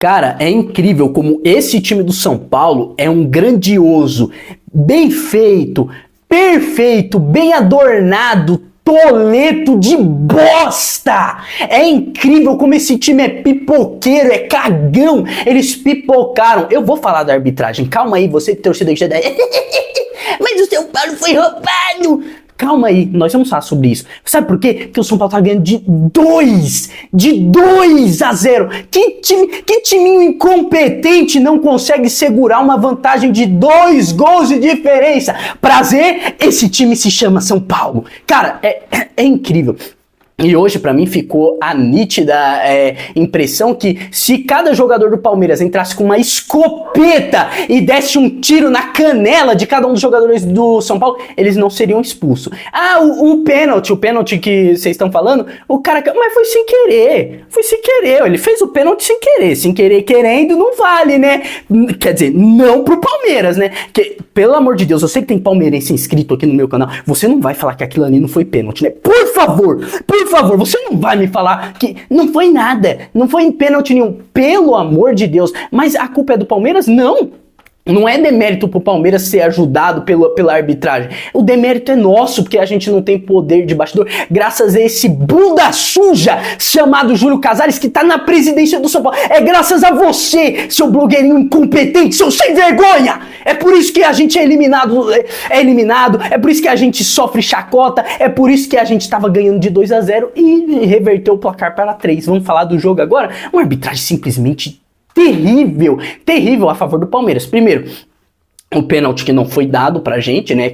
Cara, é incrível como esse time do São Paulo é um grandioso, bem feito, perfeito, bem adornado, toleto de bosta! É incrível como esse time é pipoqueiro, é cagão, eles pipocaram. Eu vou falar da arbitragem, calma aí, você torcedor que já dá... Mas o São Paulo foi roubado! Calma aí, nós vamos falar sobre isso. Sabe por quê? Porque o São Paulo tá ganhando de 2-0. Que timinho incompetente não consegue segurar uma vantagem de 2 gols de diferença? Prazer, esse time se chama São Paulo. Cara, é incrível. E hoje, pra mim, ficou a nítida impressão que se cada jogador do Palmeiras entrasse com uma escopeta e desse um tiro na canela de cada um dos jogadores do São Paulo, eles não seriam expulsos. Ah, o pênalti que vocês estão falando, o cara... Mas foi sem querer, ele fez o pênalti sem querer querendo, não vale, né? Quer dizer, não pro Palmeiras, né? Que, pelo amor de Deus, eu sei que tem palmeirense inscrito aqui no meu canal, você não vai falar que aquilo ali não foi pênalti, né? Por favor, você não vai me falar que não foi nada, não foi pênalti nenhum, pelo amor de Deus, mas a culpa é do Palmeiras? Não é demérito pro Palmeiras ser ajudado pela arbitragem. O demérito é nosso, porque a gente não tem poder de bastidor, graças a esse bunda suja chamado Júlio Casares, que tá na presidência do São Paulo. É graças a você, seu blogueirinho incompetente, seu sem vergonha! É por isso que a gente é eliminado, é por isso que a gente sofre chacota, é por isso que a gente tava ganhando de 2-0 e reverteu o placar para 3. Vamos falar do jogo agora? Uma arbitragem simplesmente terrível a favor do Palmeiras. Primeiro, o pênalti que não foi dado pra gente, né,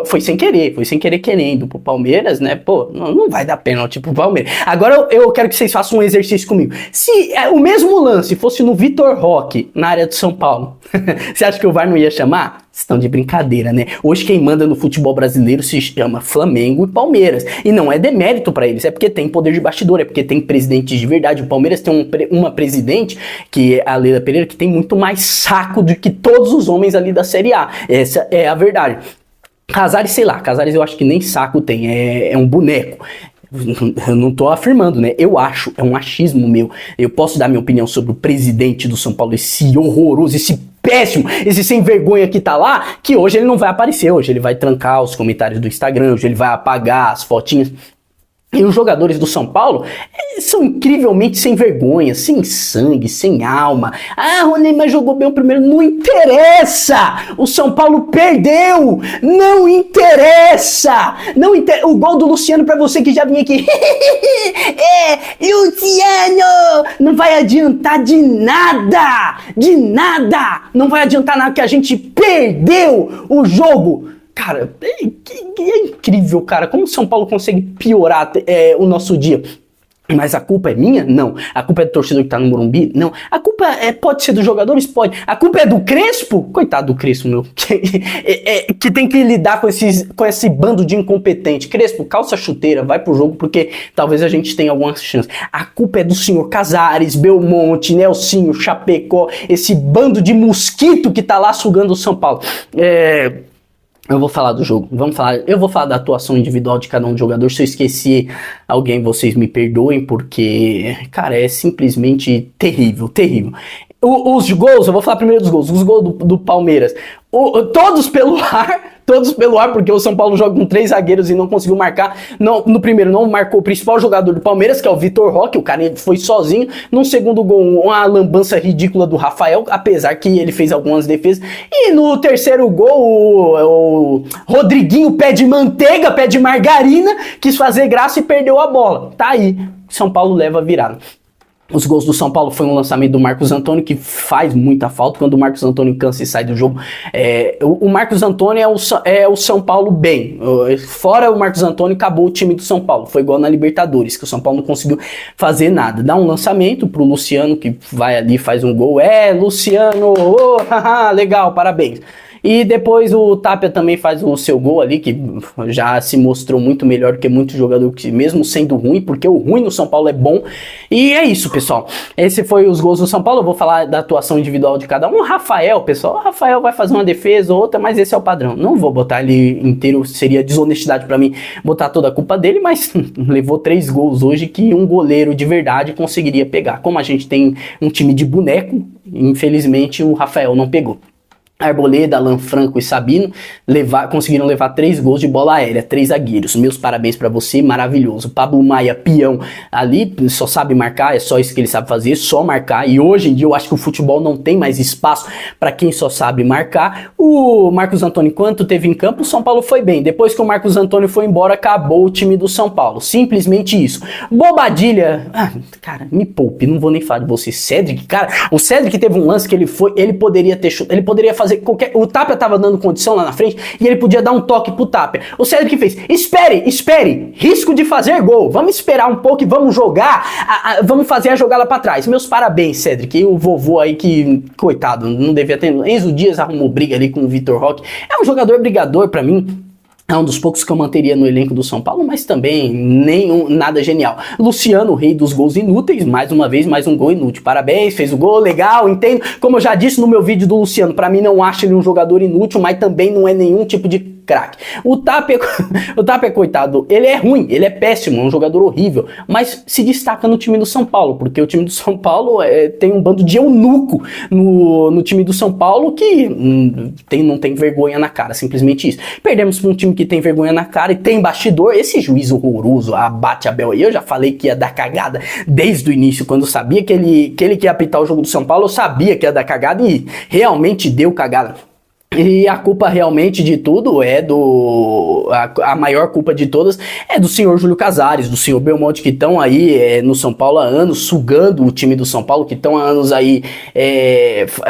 foi sem querer querendo pro Palmeiras, né, pô, não vai dar pênalti pro Palmeiras. Agora eu quero que vocês façam um exercício comigo. Se o mesmo lance fosse no Vitor Roque, na área de São Paulo, você acha que o VAR não ia chamar? Estão de brincadeira, né? Hoje quem manda no futebol brasileiro se chama Flamengo e Palmeiras. E não é demérito pra eles, é porque tem poder de bastidor, é porque tem presidentes de verdade. O Palmeiras tem uma presidente, que é a Leila Pereira, que tem muito mais saco do que todos os homens ali da Série A. Essa é a verdade. Casares, sei lá, Casares eu acho que nem saco tem, é um boneco. Eu não tô afirmando, né? Eu acho, é um achismo meu. Eu posso dar minha opinião sobre o presidente do São Paulo, esse horroroso, esse péssimo, esse sem vergonha que tá lá, que hoje ele não vai aparecer, hoje ele vai trancar os comentários do Instagram, hoje ele vai apagar as fotinhas. E os jogadores do São Paulo são incrivelmente sem vergonha, sem sangue, sem alma. Ah, o Neymar jogou bem o primeiro. Não interessa! O São Paulo perdeu! Não interessa! O gol do Luciano, pra você que já vinha aqui. Luciano! Não vai adiantar de nada! De nada! Não vai adiantar nada que a gente perdeu o jogo! Cara, é incrível, cara, como o São Paulo consegue piorar o nosso dia. Mas a culpa é minha? Não. A culpa é do torcedor que tá no Morumbi? Não. A culpa pode ser dos jogadores? Pode. A culpa é do Crespo? Coitado do Crespo, meu. Que tem que lidar com esse bando de incompetente. Crespo, calça chuteira, vai pro jogo, porque talvez a gente tenha alguma chance. A culpa é do senhor Casares, Belmonte, Nelsinho, Chapecó, esse bando de mosquito que tá lá sugando o São Paulo. Eu vou falar do jogo, eu vou falar da atuação individual de cada um jogador. Se eu esqueci alguém, vocês me perdoem, porque, cara, é simplesmente terrível. Os gols, eu vou falar primeiro dos gols, os gols do Palmeiras, todos pelo ar, porque o São Paulo joga com 3 zagueiros e não conseguiu marcar. No primeiro não marcou o principal jogador do Palmeiras, que é o Vitor Roque, o cara foi sozinho. No segundo gol, uma lambança ridícula do Rafael, apesar que ele fez algumas defesas. E no terceiro gol, o Rodriguinho, pé de manteiga, pé de margarina, quis fazer graça e perdeu a bola. Tá aí, São Paulo leva a virada. Os gols do São Paulo foi um lançamento do Marcos Antônio, que faz muita falta quando o Marcos Antônio cansa e sai do jogo. O Marcos Antônio é o São Paulo bem. Fora o Marcos Antônio, acabou o time do São Paulo. Foi igual na Libertadores, que o São Paulo não conseguiu fazer nada. Dá um lançamento pro Luciano, que vai ali e faz um gol. Luciano, legal, parabéns. E depois o Tapia também faz o seu gol ali, que já se mostrou muito melhor que muito jogador, que mesmo sendo ruim, porque o ruim no São Paulo é bom. E é isso, pessoal. Esse foi os gols do São Paulo. Eu vou falar da atuação individual de cada um. Rafael, pessoal, o Rafael vai fazer uma defesa ou outra, mas esse é o padrão. Não vou botar ele inteiro, seria desonestidade pra mim botar toda a culpa dele, mas levou 3 gols hoje que um goleiro de verdade conseguiria pegar. Como a gente tem um time de boneco, infelizmente o Rafael não pegou. Arboleda, Alan Franco e Sabino conseguiram levar 3 gols de bola aérea, 3 zagueiros. Meus parabéns pra você, maravilhoso. Pablo Maia, peão, ali só sabe marcar, é só isso que ele sabe fazer, só marcar. E hoje em dia eu acho que o futebol não tem mais espaço pra quem só sabe marcar. O Marcos Antônio, enquanto teve em campo, o São Paulo foi bem. Depois que o Marcos Antônio foi embora, acabou o time do São Paulo. Simplesmente isso. Bobadilha, cara, me poupe, não vou nem falar de você. Cédric, cara, o Cédric teve um lance que ele poderia ter chutado, ele poderia fazer o Tapia tava dando condição lá na frente e ele podia dar um toque pro Tapia. O Cédric fez, espere, risco de fazer gol, vamos esperar um pouco e vamos jogar, vamos fazer a jogada pra trás. Meus parabéns, Cédric, e o vovô aí que, coitado, não devia ter, Enzo Dias arrumou briga ali com o Vitor Roque, é um jogador brigador pra mim. É um dos poucos que eu manteria no elenco do São Paulo, mas também nada genial. Luciano, o rei dos gols inúteis, mais uma vez, mais um gol inútil. Parabéns, fez o gol, legal, entendo. Como eu já disse no meu vídeo do Luciano, pra mim não acho ele um jogador inútil, mas também não é nenhum tipo de craque. O Tapia, coitado, ele é ruim, ele é péssimo, é um jogador horrível, mas se destaca no time do São Paulo, porque o time do São Paulo tem um bando de eunuco no time do São Paulo que não tem vergonha na cara, simplesmente isso. Perdemos pra um time que tem vergonha na cara e tem bastidor, esse juiz horroroso, Abate Abel aí, eu já falei que ia dar cagada desde o início, quando eu sabia que ele ia apitar o jogo do São Paulo, eu sabia que ia dar cagada e realmente deu cagada. E a culpa realmente de tudo é a maior culpa de todas é do senhor Júlio Casares, do senhor Belmonte, que estão aí no São Paulo há anos, sugando o time do São Paulo, que estão há anos aí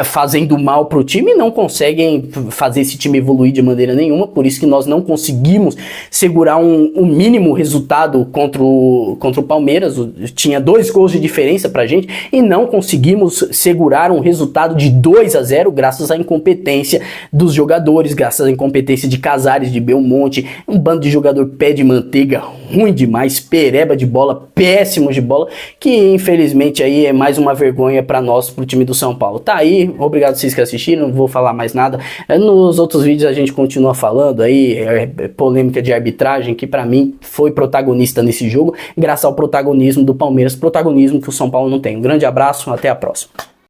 fazendo mal pro time e não conseguem fazer esse time evoluir de maneira nenhuma, por isso que nós não conseguimos segurar um mínimo resultado contra o Palmeiras, tinha 2 gols de diferença pra gente e não conseguimos segurar um resultado de 2-0 graças à incompetência dos jogadores, graças à incompetência de Casares, de Belmonte, um bando de jogador pé de manteiga, ruim demais, pereba de bola, péssimo de bola, que infelizmente aí é mais uma vergonha pra nós, pro time do São Paulo. Tá aí, obrigado a vocês que assistiram, não vou falar mais nada. Nos outros vídeos a gente continua falando aí, polêmica de arbitragem, que pra mim foi protagonista nesse jogo, graças ao protagonismo do Palmeiras, protagonismo que o São Paulo não tem. Um grande abraço, até a próxima.